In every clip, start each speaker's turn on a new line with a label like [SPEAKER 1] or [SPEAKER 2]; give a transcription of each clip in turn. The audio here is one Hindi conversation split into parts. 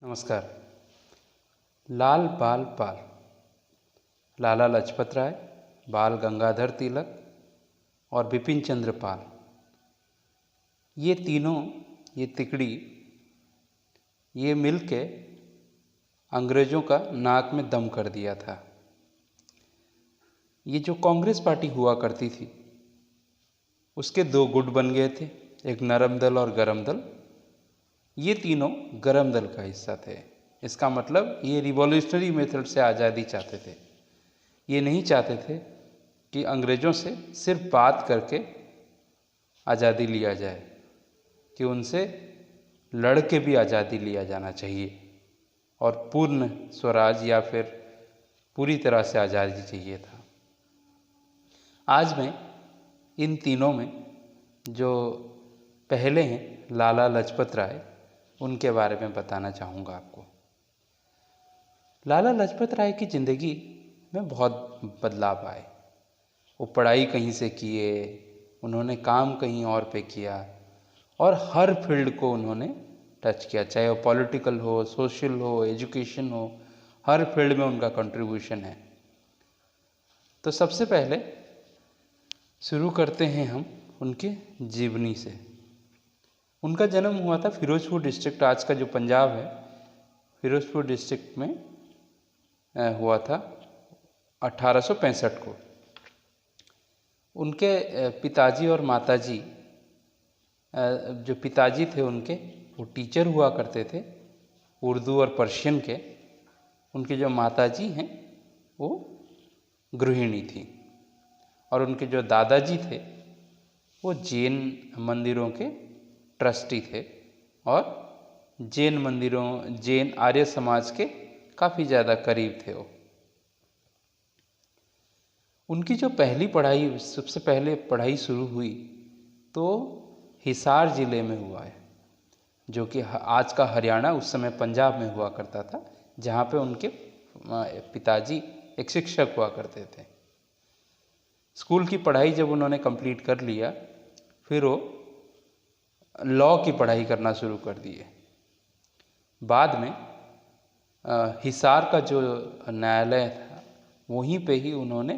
[SPEAKER 1] नमस्कार। लाल बाल पाल, लाला लाजपत राय, बाल गंगाधर तिलक और बिपिन चंद्र पाल, ये तीनों, ये तिकड़ी, ये मिलके अंग्रेज़ों का नाक में दम कर दिया था। ये जो कांग्रेस पार्टी हुआ करती थी उसके दो गुट बन गए थे, एक नरम दल और गरम दल। ये तीनों गरम दल का हिस्सा थे। इसका मतलब ये रिवॉल्यूशनरी मेथड से आज़ादी चाहते थे। ये नहीं चाहते थे कि अंग्रेज़ों से सिर्फ बात करके आज़ादी लिया जाए, कि उनसे लड़ के भी आज़ादी लिया जाना चाहिए और पूर्ण स्वराज या फिर पूरी तरह से आज़ादी चाहिए था। आज मैं इन तीनों में जो पहले हैं लाला लाजपत राय, उनके बारे में बताना चाहूँगा आपको। लाला लाजपत राय की ज़िंदगी में बहुत बदलाव आए। वो पढ़ाई कहीं से किए, उन्होंने काम कहीं और पे किया और हर फील्ड को उन्होंने टच किया, चाहे वो पॉलिटिकल हो, सोशल हो, एजुकेशन हो, हर फील्ड में उनका कंट्रीब्यूशन है। तो सबसे पहले शुरू करते हैं हम उनके जीवनी से। उनका जन्म हुआ था फिरोजपुर डिस्ट्रिक्ट, आज का जो पंजाब है, फिरोजपुर डिस्ट्रिक्ट में हुआ था 1865 को। उनके पिताजी और माताजी, जो पिताजी थे उनके, वो टीचर हुआ करते थे उर्दू और पर्शियन के। उनके जो माताजी हैं वो गृहिणी थी और उनके जो दादाजी थे वो जैन मंदिरों के ट्रस्टी थे और जैन मंदिरों, जैन आर्य समाज के काफ़ी ज़्यादा करीब थे वो। उनकी जो पहली पढ़ाई, सबसे पहले पढ़ाई शुरू हुई तो हिसार ज़िले में हुआ है, जो कि आज का हरियाणा, उस समय पंजाब में हुआ करता था, जहाँ पे उनके पिताजी एक शिक्षक हुआ करते थे। स्कूल की पढ़ाई जब उन्होंने कंप्लीट कर लिया, फिर वो लॉ की पढ़ाई करना शुरू कर दिए। बाद में हिसार का जो न्यायालय था वहीं पे ही उन्होंने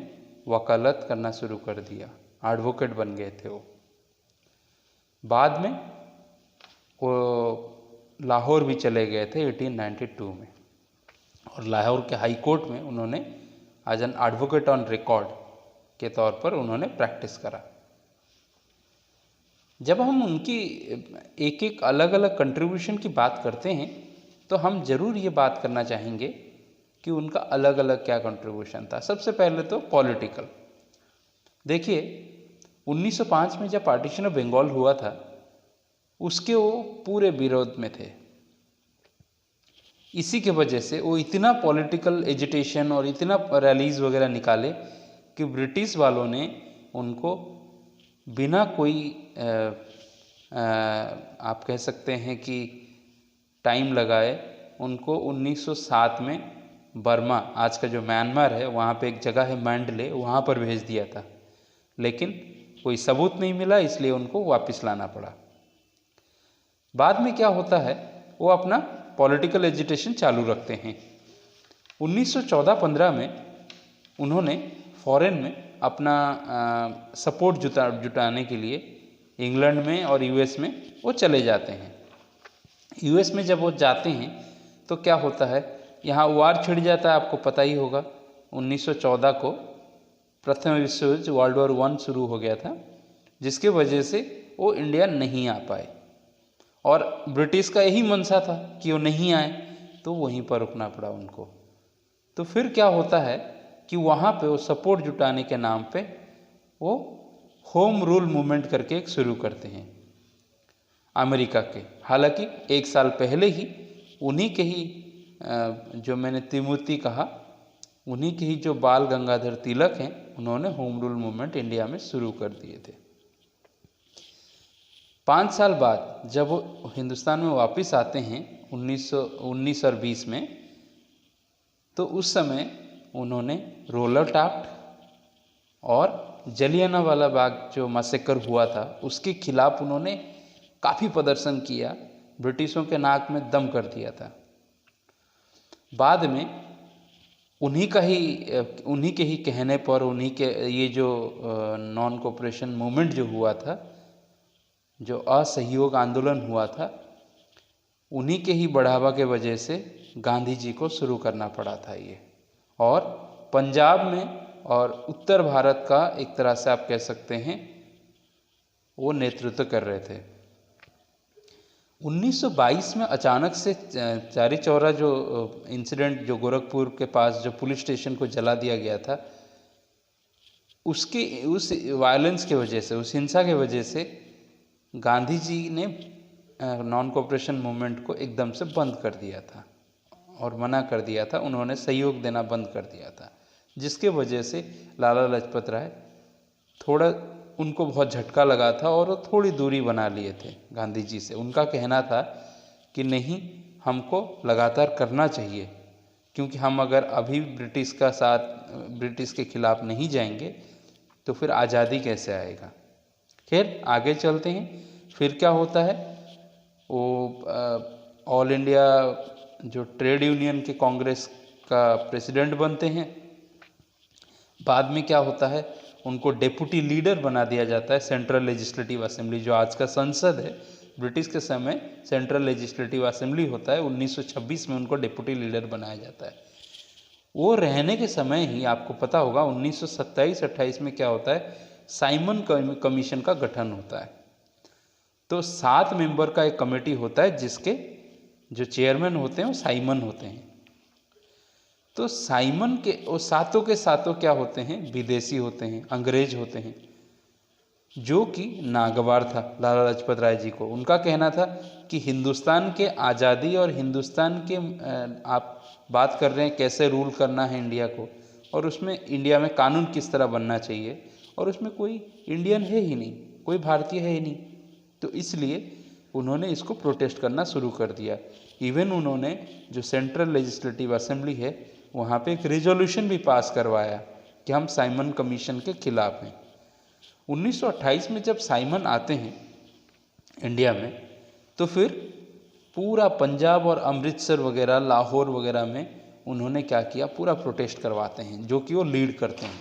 [SPEAKER 1] वकालत करना शुरू कर दिया, एडवोकेट बन गए थे वो। बाद में वो लाहौर भी चले गए थे 1892 में और लाहौर के हाई कोर्ट में उन्होंने as an advocate on record के तौर पर उन्होंने प्रैक्टिस करा। जब हम उनकी एक एक अलग अलग कंट्रीब्यूशन की बात करते हैं तो हम ज़रूर ये बात करना चाहेंगे कि उनका अलग अलग क्या कंट्रीब्यूशन था। सबसे पहले तो पॉलिटिकल। देखिए, 1905 में जब पार्टीशन ऑफ बंगाल हुआ था, उसके वो पूरे विरोध में थे। इसी के वजह से वो इतना पॉलिटिकल एजिटेशन और इतना रैलीज वगैरह निकाले कि ब्रिटिश वालों ने उनको बिना कोई आप कह सकते हैं कि टाइम लगाए, उनको 1907 में बर्मा, आज का जो म्यांमार है, वहाँ पे एक जगह है मैंडले, वहाँ पर भेज दिया था, लेकिन कोई सबूत नहीं मिला, इसलिए उनको वापस लाना पड़ा। बाद में क्या होता है, वो अपना पॉलिटिकल एजिटेशन चालू रखते हैं। 1914-15 में उन्होंने फॉरेन में अपना सपोर्ट जुटाने के लिए इंग्लैंड में और यूएस में वो चले जाते हैं। यूएस में जब वो जाते हैं तो क्या होता है, यहाँ वार छिड़ जाता है, आपको पता ही होगा। 1914 को प्रथम विश्व युद्ध, वर्ल्ड वॉर 1 शुरू हो गया था, जिसके वजह से वो इंडिया नहीं आ पाए और ब्रिटिश का यही मंशा था कि वो नहीं आए, तो वहीं पर रुकना पड़ा उनको। तो फिर क्या होता है कि वहाँ पे वो सपोर्ट जुटाने के नाम पे वो होम रूल मूवमेंट करके एक शुरू करते हैं अमेरिका के। हालांकि एक साल पहले ही उन्हीं के ही जो मैंने त्रिमूर्ति कहा, उन्हीं के ही जो बाल गंगाधर तिलक हैं, उन्होंने होम रूल मूवमेंट इंडिया में शुरू कर दिए थे। 5 साल बाद जब वो हिंदुस्तान में वापस आते हैं 1919 और 20 में, तो उस समय उन्होंने रोलर टाफ्ट और जलियांवाला बाग जो मैसेकर हुआ था उसके खिलाफ उन्होंने काफ़ी प्रदर्शन किया, ब्रिटिशों के नाक में दम कर दिया था। बाद में उन्हीं के ही कहने पर, उन्हीं के ये जो नॉन कोऑपरेशन मूवमेंट जो हुआ था, जो असहयोग आंदोलन हुआ था, उन्हीं के ही बढ़ावा के वजह से गांधी जी को शुरू करना पड़ा था ये। और पंजाब में और उत्तर भारत का एक तरह से आप कह सकते हैं वो नेतृत्व कर रहे थे। 1922 में अचानक से चारी चौरा जो इंसिडेंट, जो गोरखपुर के पास जो पुलिस स्टेशन को जला दिया गया था, उस वायलेंस के वजह से, उस हिंसा के वजह से गांधी जी ने नॉन कोऑपरेशन मूवमेंट को एकदम से बंद कर दिया था और मना कर दिया था, उन्होंने सहयोग देना बंद कर दिया था, जिसके वजह से लाला लाजपत राय थोड़ा, उनको बहुत झटका लगा था और वो थोड़ी दूरी बना लिए थे गांधी जी से। उनका कहना था कि नहीं, हमको लगातार करना चाहिए, क्योंकि हम अगर अभी ब्रिटिश के खिलाफ नहीं जाएंगे तो फिर आज़ादी कैसे आएगा। खैर आगे चलते हैं, फिर क्या होता है, वो ऑल इंडिया जो ट्रेड यूनियन के कांग्रेस का प्रेसिडेंट बनते हैं। बाद में क्या होता है, उनको डेप्यूटी लीडर बना दिया जाता है सेंट्रल लेजिस्लेटिव असेंबली, जो आज का संसद है। ब्रिटिश के समय सेंट्रल लेजिस्लेटिव असेंबली होता है, 1926 में उनको डेप्यूटी लीडर बनाया जाता है। वो रहने के समय ही आपको पता होगा 1927-28 में क्या होता है, साइमन कमीशन का गठन होता है। तो 7 मेंबर का एक कमेटी होता है, जिसके जो चेयरमैन होते हैं वो साइमन होते हैं। तो साइमन के वो सातों के सातों क्या होते हैं, विदेशी होते हैं, अंग्रेज होते हैं, जो कि नागवार था लाला लाजपत राय जी को। उनका कहना था कि हिंदुस्तान के आज़ादी और हिंदुस्तान के आप बात कर रहे हैं कैसे रूल करना है इंडिया को, और उसमें इंडिया में कानून किस तरह बनना चाहिए, और उसमें कोई इंडियन है ही नहीं, कोई भारतीय है ही नहीं। तो इसलिए उन्होंने इसको प्रोटेस्ट करना शुरू कर दिया। इवन उन्होंने जो सेंट्रल लेजिस्लेटिव असेंबली है वहाँ पे एक रेजोल्यूशन भी पास करवाया कि हम साइमन कमीशन के खिलाफ हैं। 1928 में जब साइमन आते हैं इंडिया में, तो फिर पूरा पंजाब और अमृतसर वगैरह, लाहौर वगैरह में उन्होंने क्या किया, पूरा प्रोटेस्ट करवाते हैं, जो कि वो लीड करते हैं।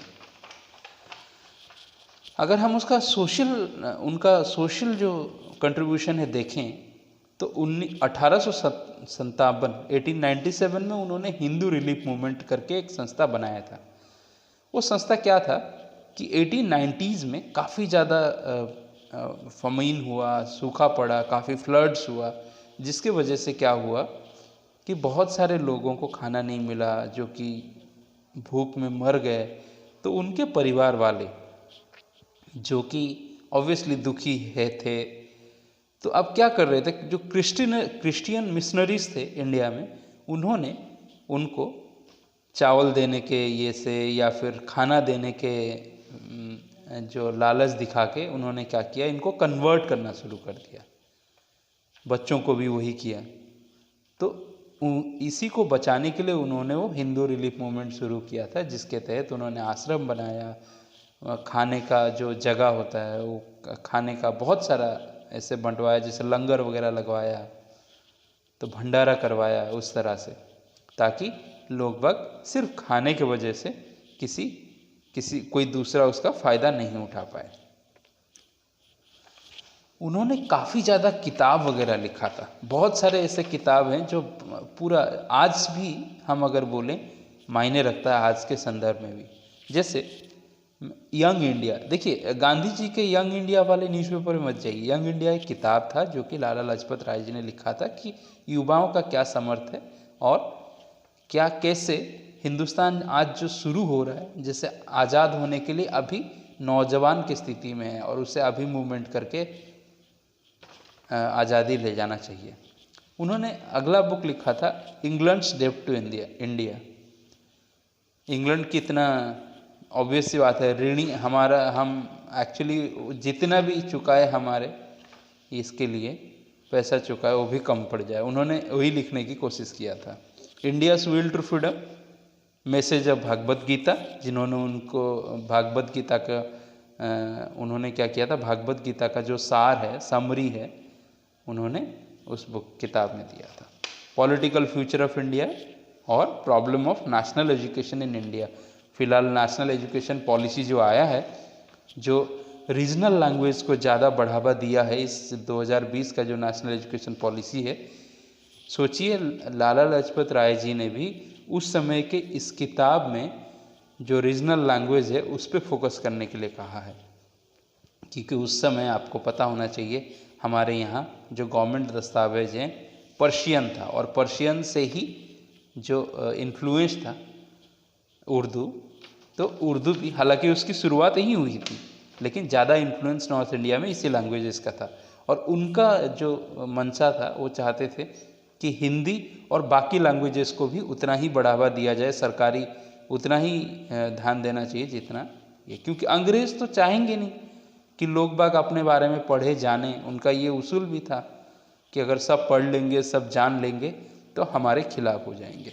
[SPEAKER 1] अगर हम उनका सोशल जो कंट्रीब्यूशन है देखें, तो 1897 में उन्होंने हिंदू रिलीफ मूवमेंट करके एक संस्था बनाया था। वो संस्था क्या था कि 1890s में काफ़ी ज़्यादा फमीन हुआ, सूखा पड़ा, काफ़ी फ्लड्स हुआ, जिसके वजह से क्या हुआ कि बहुत सारे लोगों को खाना नहीं मिला, जो कि भूख में मर गए। तो उनके परिवार वाले, जो कि ऑब्वियसली दुखी थे, तो अब क्या कर रहे थे, जो क्रिश्चियन मिशनरीज थे इंडिया में, उन्होंने उनको चावल देने के ये से या फिर खाना देने के जो लालच दिखा के उन्होंने क्या किया, इनको कन्वर्ट करना शुरू कर दिया। बच्चों को भी वही किया। तो इसी को बचाने के लिए उन्होंने वो हिंदू रिलीफ मूवमेंट शुरू किया था, जिसके तहत उन्होंने आश्रम बनाया, खाने का जो जगह होता है वो खाने का बहुत सारा ऐसे बंटवाया, जैसे लंगर वगैरह लगवाया, तो भंडारा करवाया उस तरह से, ताकि लोग बाग सिर्फ खाने के वजह से कोई दूसरा उसका फ़ायदा नहीं उठा पाए। उन्होंने काफ़ी ज़्यादा किताब वगैरह लिखा था, बहुत सारे ऐसे किताब हैं जो पूरा आज भी हम अगर बोलें मायने रखता है आज के संदर्भ में भी। जैसे यंग इंडिया, देखिए गांधी जी के यंग इंडिया वाले न्यूज़पेपर में मत जाइए। यंग इंडिया एक किताब था जो कि लाला लाजपत राय जी ने लिखा था कि युवाओं का क्या समर्थ है और क्या कैसे हिंदुस्तान आज जो शुरू हो रहा है, जैसे आज़ाद होने के लिए अभी नौजवान की स्थिति में है और उसे अभी मूवमेंट करके आज़ादी ले जाना चाहिए। उन्होंने अगला बुक लिखा था इंग्लैंड्स डेब्ट टू इंडिया। इंग्लैंड कितना ऑब्वियस सी बात है, ऋणी हमारा, हम एक्चुअली जितना भी चुकाए हमारे इसके लिए पैसा चुकाए वो भी कम पड़ जाए, उन्होंने वही लिखने की कोशिश किया था। India's will to freedom, message of Bhagavad Gita, जिन्होंने उनको भागवत गीता का उन्होंने क्या किया था, भागवत गीता का जो सार है, समरी है, उन्होंने उस बुक किताब में दिया था। पॉलिटिकल फ्यूचर ऑफ इंडिया और problem of national education in India. फिलहाल नेशनल एजुकेशन पॉलिसी जो आया है, जो रीजनल लैंग्वेज को ज़्यादा बढ़ावा दिया है, इस 2020 का जो नेशनल एजुकेशन पॉलिसी है, सोचिए लाला लाजपत राय जी ने भी उस समय के इस किताब में जो रीजनल लैंग्वेज है उस पर फोकस करने के लिए कहा है। क्योंकि उस समय आपको पता होना चाहिए हमारे यहाँ जो गवर्नमेंट दस्तावेज हैं पर्शियन था, और पर्शियन से ही जो इन्फ्लुएंस था उर्दू, तो उर्दू भी हालांकि उसकी शुरुआत यहीं हुई थी, लेकिन ज़्यादा इन्फ्लुएंस नॉर्थ इंडिया में इसी लैंग्वेजेस का था। और उनका जो मंशा था वो चाहते थे कि हिंदी और बाकी लैंग्वेजेस को भी उतना ही बढ़ावा दिया जाए, सरकारी उतना ही ध्यान देना चाहिए जितना ये, क्योंकि अंग्रेज़ तो चाहेंगे नहीं कि लोग बाग अपने बारे में पढ़े जाने। उनका ये उसूल भी था कि अगर सब पढ़ लेंगे, सब जान लेंगे तो हमारे खिलाफ हो जाएंगे।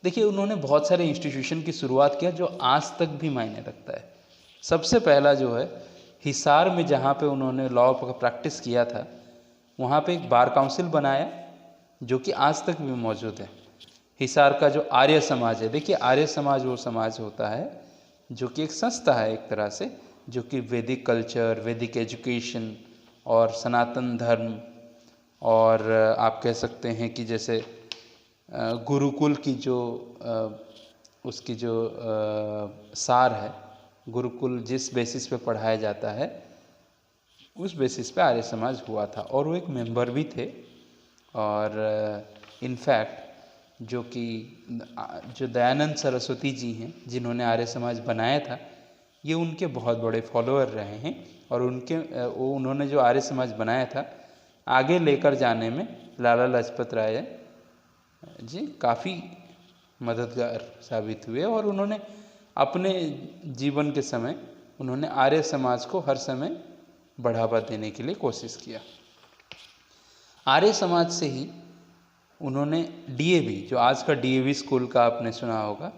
[SPEAKER 1] देखिए उन्होंने बहुत सारे इंस्टीट्यूशन की शुरुआत किया जो आज तक भी मायने रखता है। सबसे पहला जो है हिसार में, जहाँ पे उन्होंने लॉ का प्रैक्टिस किया था, वहाँ पे एक बार काउंसिल बनाया जो कि आज तक भी मौजूद है। हिसार का जो आर्य समाज है, देखिए आर्य समाज वो समाज होता है जो कि एक संस्था है एक तरह से, जो कि वैदिक कल्चर, वैदिक एजुकेशन और सनातन धर्म, और आप कह सकते हैं कि जैसे गुरुकुल की जो उसकी जो सार है, गुरुकुल जिस बेसिस पे पढ़ाया जाता है उस बेसिस पे आर्य समाज हुआ था, और वो एक मेंबर भी थे। और इनफैक्ट जो दयानंद सरस्वती जी हैं जिन्होंने आर्य समाज बनाया था, ये उनके बहुत बड़े फॉलोअर रहे हैं, और उन्होंने जो आर्य समाज बनाया था आगे लेकर जाने में लाला लाजपत राय जी काफ़ी मददगार साबित हुए। और उन्होंने अपने जीवन के समय उन्होंने आर्य समाज को हर समय बढ़ावा देने के लिए कोशिश किया। आर्य समाज से ही उन्होंने डीएवी, जो आज का डीएवी स्कूल का आपने सुना होगा,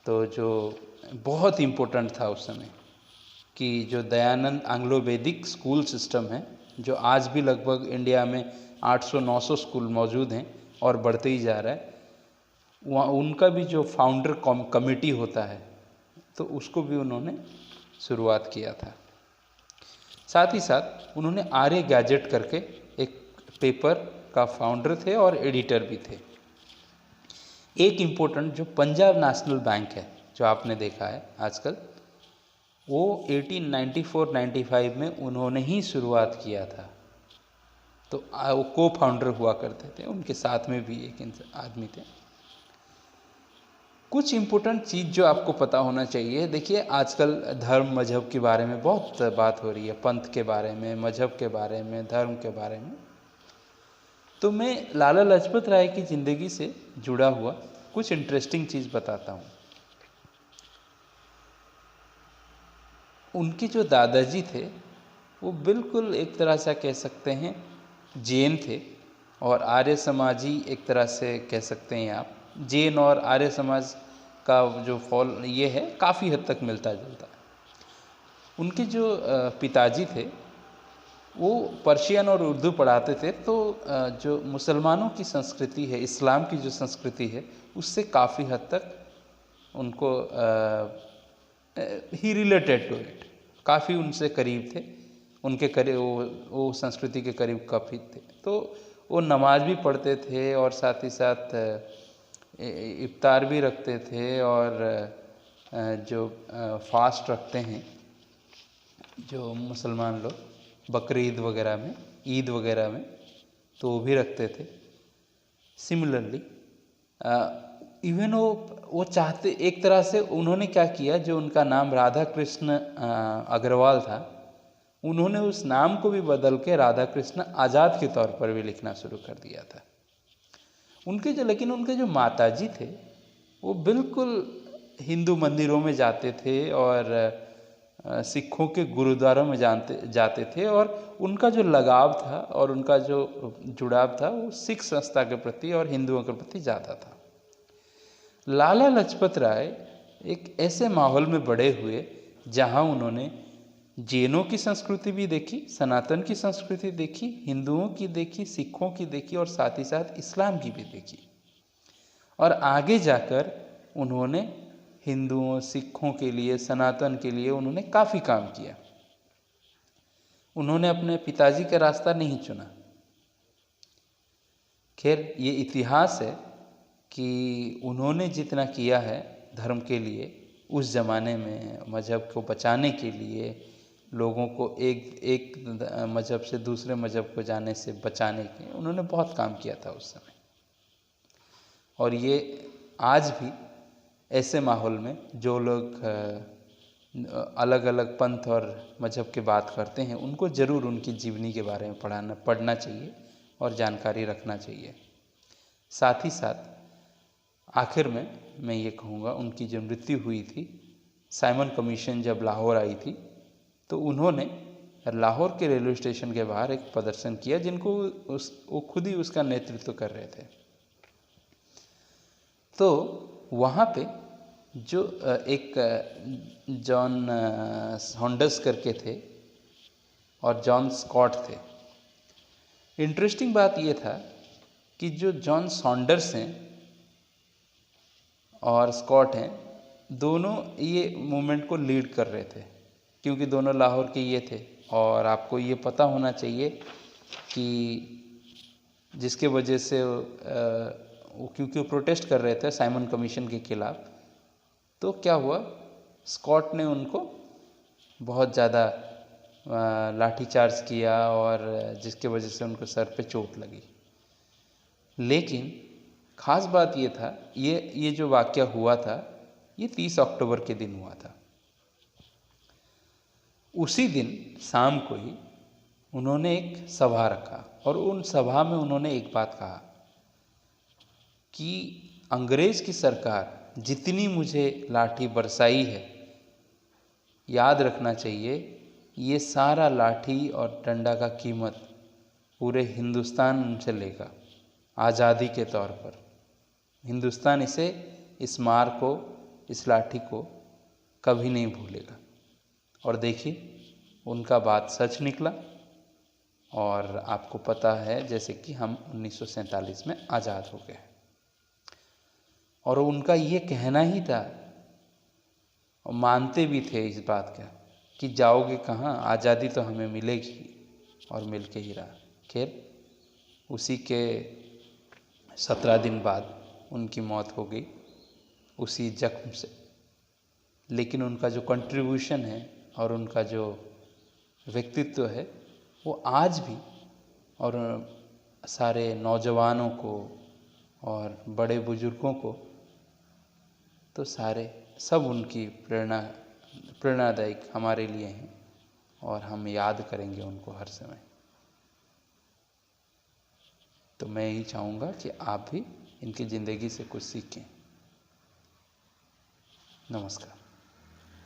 [SPEAKER 1] तो जो बहुत इम्पोर्टेंट था उस समय, कि जो दयानंद एंग्लो वैदिक स्कूल सिस्टम है, जो आज भी लगभग इंडिया में 800-900 स्कूल मौजूद हैं और बढ़ते ही जा रहा है, वहाँ उनका भी जो फाउंडर कमेटी होता है तो उसको भी उन्होंने शुरुआत किया था। साथ ही साथ उन्होंने आर्य गैजेट करके एक पेपर का फाउंडर थे और एडिटर भी थे। एक इम्पोर्टेंट जो पंजाब नेशनल बैंक है जो आपने देखा है आजकल, वो 1894-95 में उन्होंने ही शुरुआत किया था। तो वो को फाउंडर हुआ करते थे, उनके साथ में भी एक आदमी थे। कुछ इम्पोर्टेंट चीज़ जो आपको पता होना चाहिए, देखिए आजकल धर्म मजहब के बारे में बहुत बात हो रही है, पंथ के बारे में, मजहब के बारे में, धर्म के बारे में। तो मैं लाला लाजपत राय की ज़िंदगी से जुड़ा हुआ कुछ इंटरेस्टिंग चीज़ बताता हूँ। उनके जो दादाजी थे वो बिल्कुल एक तरह से कह सकते हैं जैन थे, और आर्य समाजी एक तरह से कह सकते हैं आप। जैन और आर्य समाज का जो ये है काफ़ी हद तक मिलता जुलता है। उनके जो पिताजी थे वो पर्शियन और उर्दू पढ़ाते थे, तो जो मुसलमानों की संस्कृति है, इस्लाम की जो संस्कृति है, उससे काफ़ी हद तक उनको ही रिलेटेड टू इट, काफ़ी उनसे करीब थे, उनके करीब वो संस्कृति के करीब काफ़ी थे। तो वो नमाज भी पढ़ते थे और साथ ही साथ इफ्तार भी रखते थे, और जो फास्ट रखते हैं जो मुसलमान लोग बकरीद वगैरह में, ईद वगैरह में, तो वो भी रखते थे। सिमिलरली इवन वो चाहते, एक तरह से उन्होंने क्या किया, जो उनका नाम राधा कृष्ण अग्रवाल था, उन्होंने उस नाम को भी बदल के राधा कृष्ण आज़ाद के तौर पर भी लिखना शुरू कर दिया था। लेकिन उनके जो माताजी थे वो बिल्कुल हिंदू मंदिरों में जाते थे और सिखों के गुरुद्वारों में जाते थे, और उनका जो लगाव था और उनका जो जुड़ाव था वो सिख संस्था के प्रति और हिंदुओं के प्रति ज़्यादा था। लाला लाजपत राय एक ऐसे माहौल में बड़े हुए जहाँ उन्होंने जैनों की संस्कृति भी देखी, सनातन की संस्कृति देखी, हिंदुओं की देखी, सिखों की देखी, और साथ ही साथ इस्लाम की भी देखी। और आगे जाकर उन्होंने हिंदुओं, सिखों के लिए, सनातन के लिए उन्होंने काफ़ी काम किया। उन्होंने अपने पिताजी का रास्ता नहीं चुना। खैर, ये इतिहास है कि उन्होंने जितना किया है धर्म के लिए, उस ज़माने में मज़हब को बचाने के लिए, लोगों को एक मज़हब से दूसरे मज़हब को जाने से बचाने के, उन्होंने बहुत काम किया था उस समय। और ये आज भी ऐसे माहौल में जो लोग अलग अलग पंथ और मज़हब की बात करते हैं, उनको ज़रूर उनकी जीवनी के बारे में पढ़ना चाहिए और जानकारी रखना चाहिए। साथ ही साथ आखिर में मैं ये कहूँगा, उनकी जो मृत्यु हुई थी, साइमन कमीशन जब लाहौर आई थी तो उन्होंने लाहौर के रेलवे स्टेशन के बाहर एक प्रदर्शन किया, जिनको वो खुद ही उसका नेतृत्व कर रहे थे। तो वहाँ पे जो एक जॉन सॉन्डर्स करके थे और जॉन स्कॉट थे। इंटरेस्टिंग बात ये था कि जो जॉन सॉन्डर्स हैं और स्कॉट हैं, दोनों ये मूवमेंट को लीड कर रहे थे, क्योंकि दोनों लाहौर के ये थे। और आपको ये पता होना चाहिए कि जिसके वजह से क्योंकि वो प्रोटेस्ट कर रहे थे साइमन कमीशन के खिलाफ, तो क्या हुआ, स्कॉट ने उनको बहुत ज़्यादा लाठीचार्ज किया और जिसके वजह से उनको सर पे चोट लगी। लेकिन ख़ास बात ये था, ये जो वाक़या हुआ था, ये 30 अक्टूबर के दिन हुआ था। उसी दिन शाम को ही उन्होंने एक सभा रखा और उन सभा में उन्होंने एक बात कहा कि अंग्रेज़ की सरकार जितनी मुझे लाठी बरसाई है, याद रखना चाहिए ये सारा लाठी और डंडा का कीमत पूरे हिंदुस्तान उनसे लेगा आज़ादी के तौर पर। हिंदुस्तान इस मार को, इस लाठी को कभी नहीं भूलेगा। और देखिए, उनका बात सच निकला और आपको पता है जैसे कि हम 1947 में आज़ाद हो गए। और उनका ये कहना ही था, और मानते भी थे इस बात का, कि जाओगे कहाँ, आज़ादी तो हमें मिलेगी, और मिल के ही रहा। खैर, उसी के 17 दिन बाद उनकी मौत हो गई उसी जख्म से। लेकिन उनका जो कंट्रीब्यूशन है और उनका जो व्यक्तित्व है, वो आज भी और सारे नौजवानों को और बड़े बुजुर्गों को तो सब उनकी प्रेरणादायक हमारे लिए हैं और हम याद करेंगे उनको हर समय। तो मैं यही चाहूँगा कि आप भी इनकी ज़िंदगी से कुछ सीखें। नमस्कार।